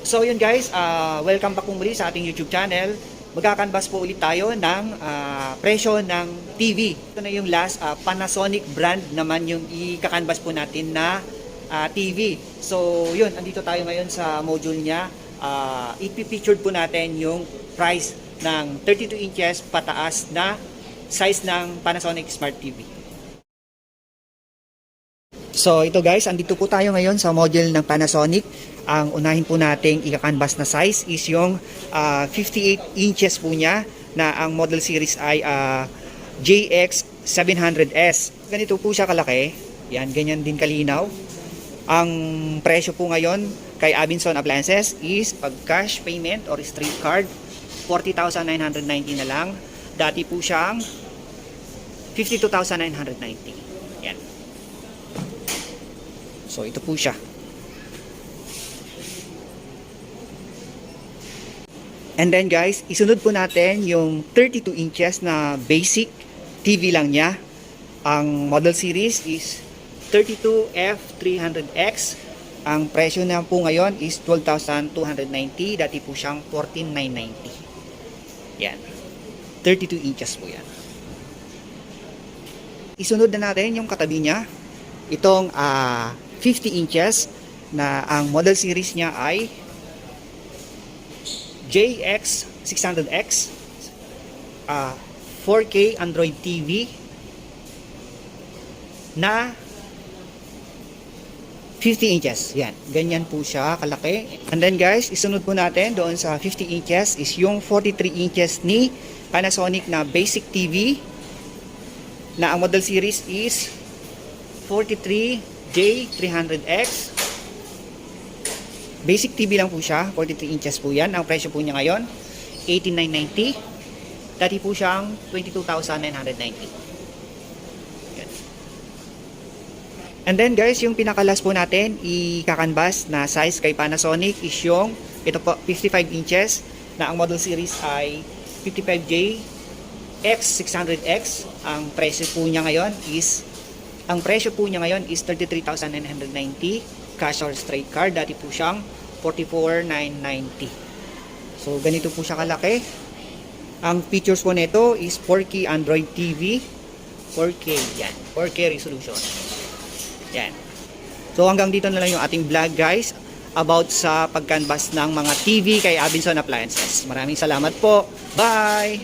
So yun guys, welcome back po muli sa ating YouTube channel. Magkakanvas po ulit tayo ng presyo ng TV. Ito na yung last Panasonic brand naman yung ikakanvas po natin na TV. So yun, andito tayo ngayon sa module niya. Ipipictured po natin yung price ng 32 inches pataas na size ng Panasonic Smart TV. So ito guys, andito po tayo ngayon sa module ng Panasonic. Ang unahin po nating ika-canvas na size is yung 58 inches po niya na ang model series ay JX700S. Ganito po siya kalaki. Yan, ganyan din kalinaw. Ang presyo po ngayon kay Avinson Appliances is pag cash payment or straight card, 40,990 na lang. Dati po siyang 52,990. Yan. So ito po siya. And then guys, isunod po natin yung 32 inches na basic TV lang niya. Ang model series is 32F300X. Ang presyo na po ngayon is 12,290. Dati po siyang 14,990. Yan. 32 inches po yan. Isunod na natin yung katabi niya. Itong 50 inches na ang model series niya ay JX600X, 4K Android TV na 50 inches. Yan, ganyan po siya kalaki. And then guys, isunod po natin doon sa 50 inches is yung 43 inches ni Panasonic na basic TV na ang model series is 43J300X. Basic TV lang po siya, 43 inches po yan. Ang presyo po niya ngayon, 18,990. Dati po siyang 22,990. Yan. And then guys, yung pinakalas po natin, ika-canvas na size kay Panasonic is yung, ito po, 55 inches, na ang model series ay 55J X600X. Ang presyo po niya ngayon is 33,990. Cash or straight card. Dati po siyang 44,990. So ganito po siya kalaki. Ang features po nito is 4K Android TV, 4K yan, 4K resolution yan. So hanggang dito na lang yung ating vlog guys about sa pagcanvas ng mga TV kay Avinson Appliances. Maraming salamat po. Bye!